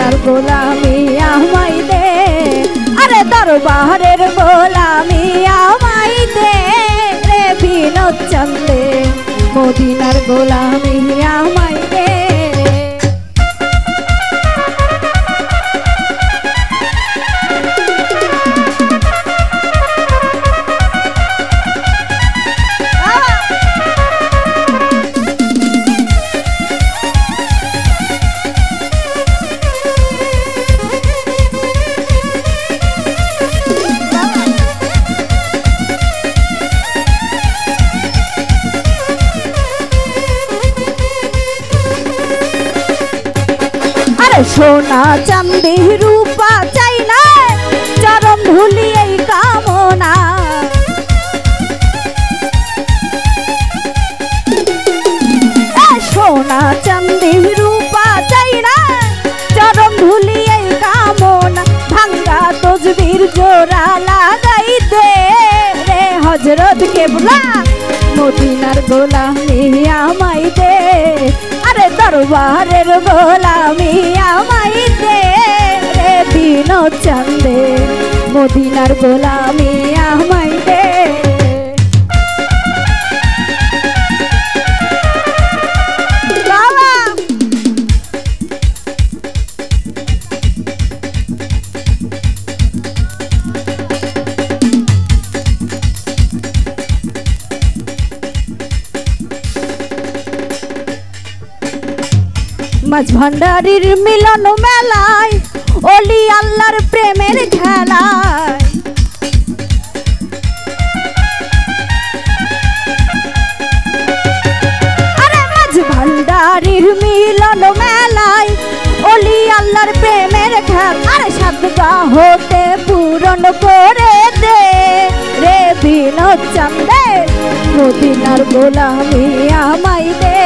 মদিনার গোলামি আমায় দে, আরে দরবারের গোলামি আমায় দে রে বিনোদ চন্দে, মদিনার গোলামি আমায় দে। সোনা চাঁদি রূপা চাই না, চরণ ধুলি এই কামনা, সোনা চাঁদি রূপা চাই না, চরণ ধুলি এই কামনা, ভাঙ্গা তসবির জোড়া লাগাই দে রে হযরত কেবলা, মদিনার গোলামি আমায় দে, আরে দরবারের গোলামি আমায় দে রে বিনোদ চন্দে, মদিনার গোলামি আমায় দে। মাঝ ভান্ডারির মিলন মেলায়, ওলি আল্লাহর প্রেমের খেলায়, আরে মাঝ ভান্ডারির মিলন মেলায়, ওলি আল্লাহর প্রেমের খেলা, আরে সাদগা হতে পূরণ করে দে রে বিনোদ চন্দে, মদিনার গোলামি আমায় দে,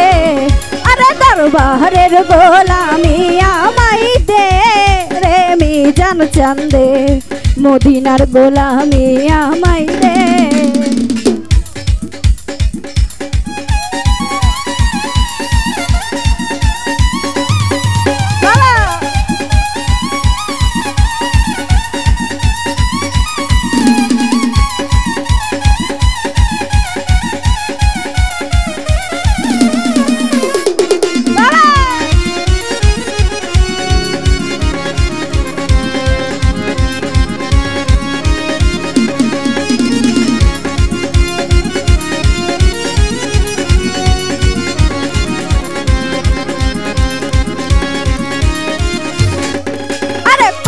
দরবারের গোলামি আমায় দে রে মিজান চন্দে, মদিনার গোলামি আমায় দে।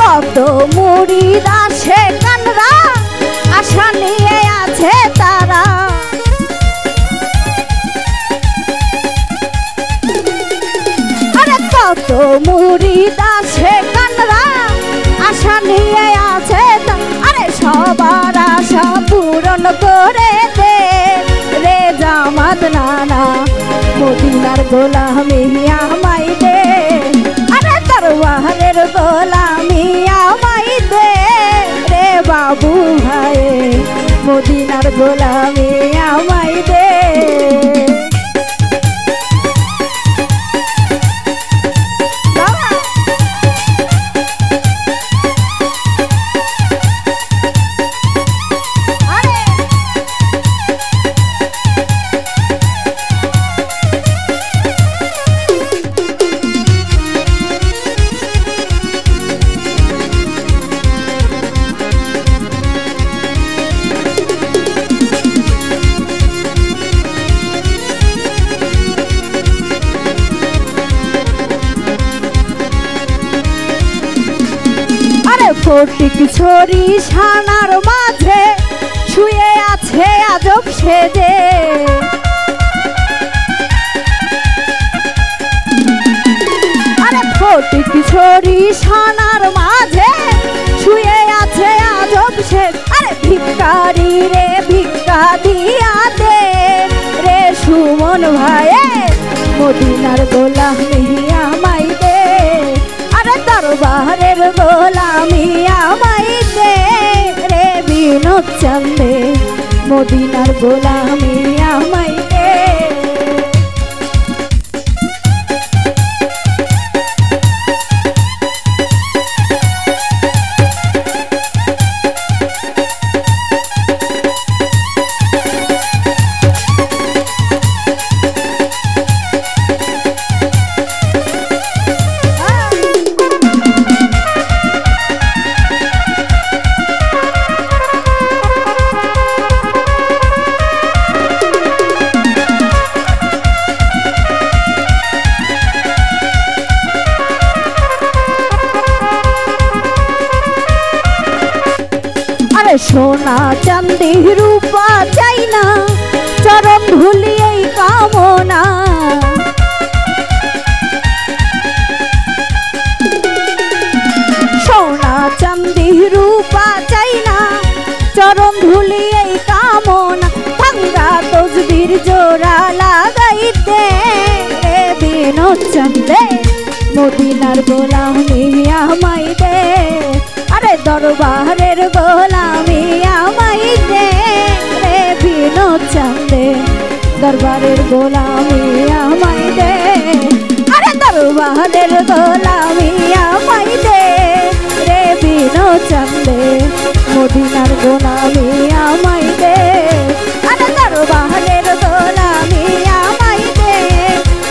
কত মুরিদ আসে কানরা, আশা নিয়ে আছে তারা, আরে কত মুরিদ আসে কানরা, আশা নিয়ে আছে, আরে সবার আশা পূরণ করে দে রে জামাত নানা, মদিনার গোলামি আমায় দে, আরে দরবারের গোলামি আমায় দে রে বাবু ভাই, মদিনার গোলামি আমায় দে। ফটিক ছড়ি সানার মাঝে শুয়ে আছে আজব সেজে, আরে ফটিক ছড়ি সানার মাঝে শুয়ে আছে আজব সেজ, আরে ভিক্ষারি রে ভিক্ষা দিয়া দে রে সুমন ভাই, মদিনার গোলামি আমায় দে, আরে দরবারের গোলামি আমায় দে রে বিনোদ চন্দে, মদিনার গোলামি আমায় দে। সোনা চাঁদি রূপা চাই না, চরণ ধুলি এই কামনা। সোনা চাঁদি রূপা চাই না, চরণ ধুলি এই কামনা। ভাঙ্গা তসবির জোড়া লাগাইতে বিনোদ চাঁদে মদিনার গোলামি আমায় দে। আরে দরবারের গোলামি আমায় দে রে বিনোদ চাঁদে, দরবারের গোলামি আমায় দে। আরে দরবারের গোলামি আমায় দে রে বিনোদ চাঁদে, মদিনার গোলামি আমায় দে। আরে দরবারের গোলামি আমায় দে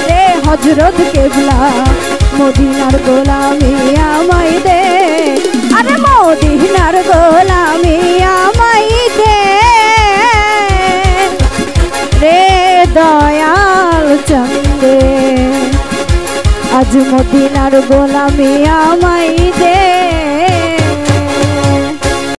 রে হযরত কেবলা, মদিনার গোলামি আমায় দে। আরে মদিনার গোলামি আমায় দে রে দয়াল চাঁদে, আজ মদিনার গোলামি আমায় দে।